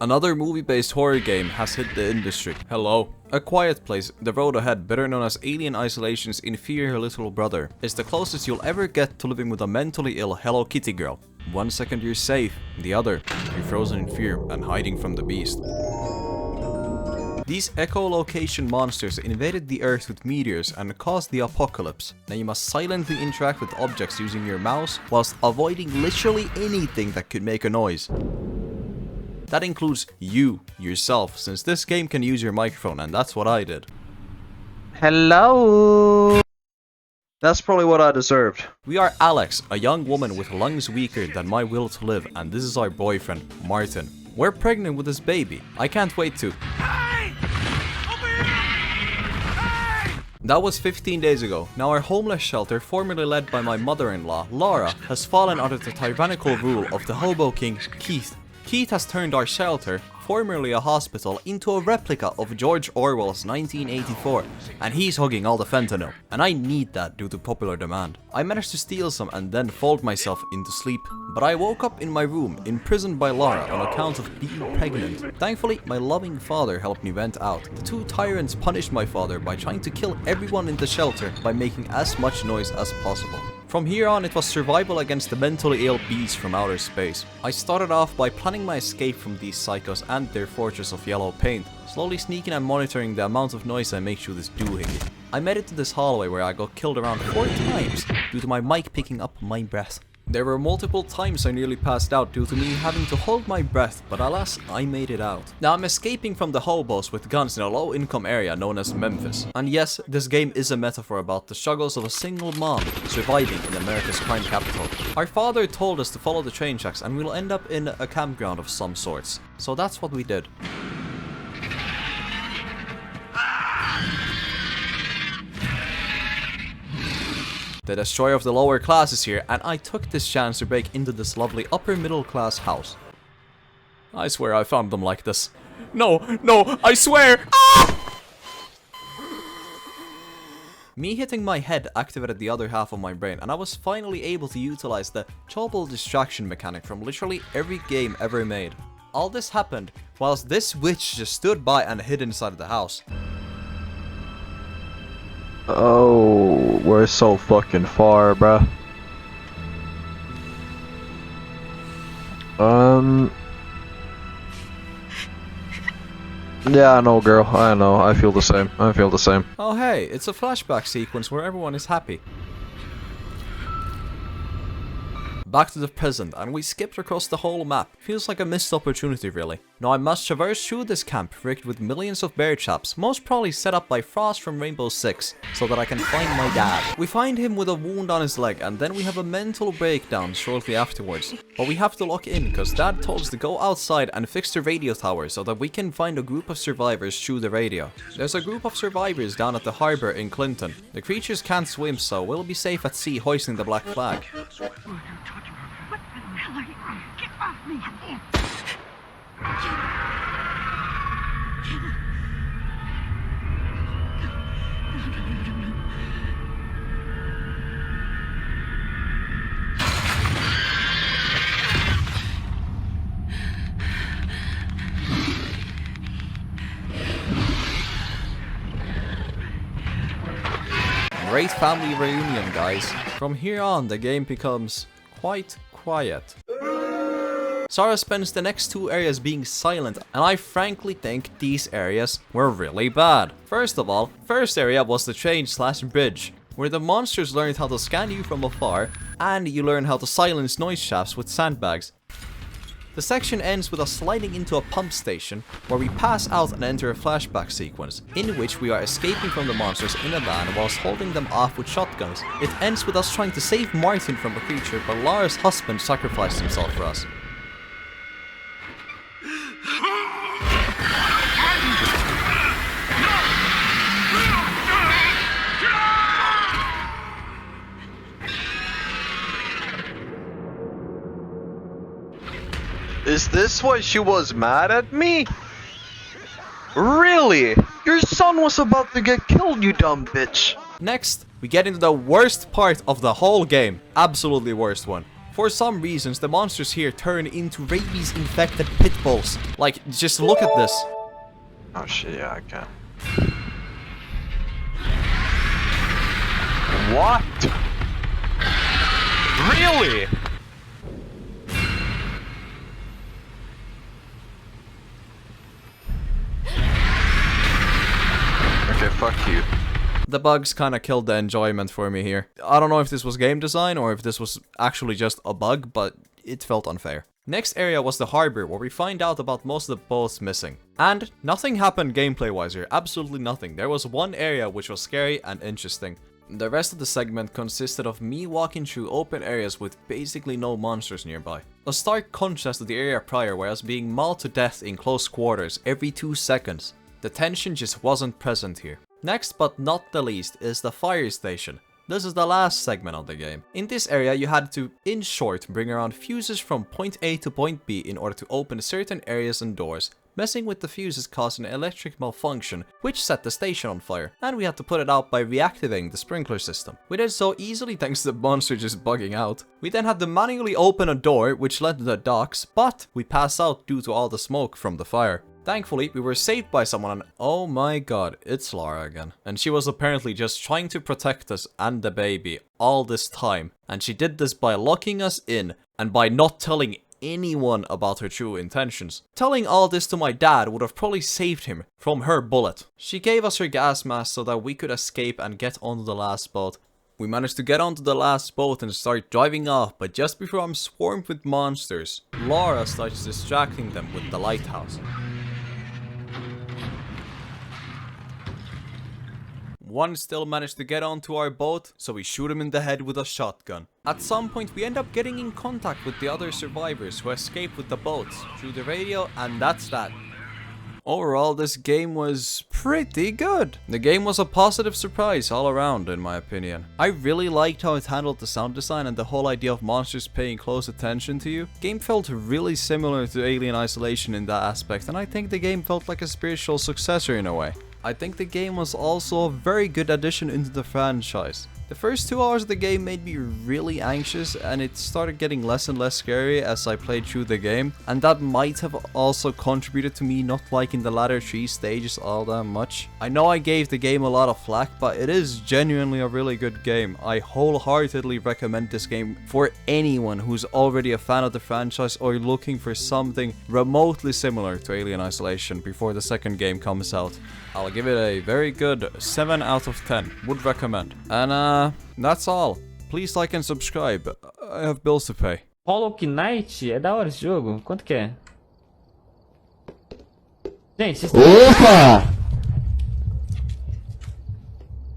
Another movie-based horror game has hit the industry. Hello. A Quiet Place, the road ahead, better known as Alien Isolation's inferior little brother, is the closest you'll ever get to living with a mentally ill Hello Kitty girl. 1 second you're safe, the other, you're frozen in fear and hiding from the beast. These echolocation monsters invaded the Earth with meteors and caused the apocalypse. Now you must silently interact with objects using your mouse whilst avoiding literally anything that could make a noise. That includes you, yourself, since this game can use your microphone, and that's what I did. Hello? That's probably what I deserved. We are Alex, a young woman with lungs weaker than my will to live, and this is our boyfriend, Martin. We're pregnant with this baby. I can't wait to... Hey! Over here! Hey! That was 15 days ago. Now our homeless shelter, formerly led by my mother-in-law, Laura, has fallen under the tyrannical rule of the hobo king, Keith. Keith has turned our shelter, formerly a hospital, into a replica of George Orwell's 1984, and he's hugging all the fentanyl, and I need that due to popular demand. I managed to steal some and then fold myself into sleep, but I woke up in my room, imprisoned by Laura on account of being pregnant. Thankfully, my loving father helped me vent out. The two tyrants punished my father by trying to kill everyone in the shelter by making as much noise as possible. From here on, it was survival against the mentally ill beasts from outer space. I started off by planning my escape from these psychos and their fortress of yellow paint, slowly sneaking and monitoring the amount of noise I make through this doohickey. I made it to this hallway where I got killed around 4 times due to my mic picking up my breath. There were multiple times I nearly passed out due to me having to hold my breath, but alas, I made it out. Now I'm escaping from the hobos with guns in a low-income area known as Memphis. And yes, this game is a metaphor about the struggles of a single mom surviving in America's crime capital. Our father told us to follow the train tracks and we'll end up in a campground of some sorts. So that's what we did. The destroyer of the lower class is here, and I took this chance to break into this lovely upper middle class house. I swear I found them like this. No, I swear! Ah! Me hitting my head activated the other half of my brain, and I was finally able to utilize the choppable distraction mechanic from literally every game ever made. All this happened whilst this witch just stood by and hid inside of the house. Oh, we're so fucking far, bruh. Yeah, I know, girl. I know. I feel the same. Oh hey, it's a flashback sequence where everyone is happy. Back to the present, and we skipped across the whole map. Feels like a missed opportunity, really. Now I must traverse through this camp rigged with millions of bear traps, most probably set up by Frost from Rainbow Six, so that I can find my dad. We find him with a wound on his leg, and then we have a mental breakdown shortly afterwards. But we have to lock in, cause dad told us to go outside and fix the radio tower so that we can find a group of survivors through the radio. There's a group of survivors down at the harbor in Clinton. The creatures can't swim, so we'll be safe at sea hoisting the black flag. Get off me! Great family reunion, guys. From here on, the game becomes quite quiet. Sarah spends the next 2 areas being silent, and I frankly think these areas were really bad. First of all, first area was the train/bridge, where the monsters learned how to scan you from afar, and you learn how to silence noise shafts with sandbags. The section ends with us sliding into a pump station, where we pass out and enter a flashback sequence, in which we are escaping from the monsters in a van whilst holding them off with shotguns. It ends with us trying to save Martin from a creature, but Lara's husband sacrificed himself for us. Is this why she was mad at me? Really? Your son was about to get killed, you dumb bitch. Next, we get into the worst part of the whole game. Absolutely worst one. For some reasons, the monsters here turn into rabies-infected pit bulls. Like, just look at this. Oh shit, yeah, I can. What? Really? Okay, fuck you. The bugs kinda killed the enjoyment for me here. I don't know if this was game design or if this was actually just a bug, but it felt unfair. Next area was the harbor, where we find out about most of the boats missing. And nothing happened gameplay-wise here, absolutely nothing. There was one area which was scary and interesting. The rest of the segment consisted of me walking through open areas with basically no monsters nearby. A stark contrast to the area prior, where I was being mauled to death in close quarters every 2 seconds. The tension just wasn't present here. Next but not the least is the fire station. This is the last segment of the game. In this area you had to, in short, bring around fuses from point A to point B in order to open certain areas and doors. Messing with the fuses caused an electric malfunction, which set the station on fire, and we had to put it out by reactivating the sprinkler system. We did so easily thanks to the monster just bugging out. We then had to manually open a door which led to the docks, but we passed out due to all the smoke from the fire. Thankfully, we were saved by someone, and oh my god, it's Lara again. And she was apparently just trying to protect us and the baby all this time. And she did this by locking us in, and by not telling anyone about her true intentions. Telling all this to my dad would have probably saved him from her bullet. She gave us her gas mask so that we could escape and get onto the last boat. We managed to get onto the last boat and start driving off, but just before I'm swarmed with monsters, Lara starts distracting them with the lighthouse. One still managed to get onto our boat, so we shoot him in the head with a shotgun. At some point we end up getting in contact with the other survivors who escaped with the boats through the radio, and that's that. Overall, this game was pretty good. The game was a positive surprise all around, in my opinion. I really liked how it handled the sound design and the whole idea of monsters paying close attention to you. The game felt really similar to Alien Isolation in that aspect, and I think the game felt like a spiritual successor in a way. I think the game was also a very good addition into the franchise. The first 2 hours of the game made me really anxious, and it started getting less and less scary as I played through the game, and that might have also contributed to me not liking the latter 3 stages all that much. I know I gave the game a lot of flack, but it is genuinely a really good game. I wholeheartedly recommend this game for anyone who's already a fan of the franchise or looking for something remotely similar to Alien Isolation before the second game comes out. I'll give it a very good 7 out of 10, would recommend. And that's all. Please like and subscribe. I have bills to pay. Hollow Knight? É da hora esse jogo. Quanto que é? Gente, vocês estão... Opa!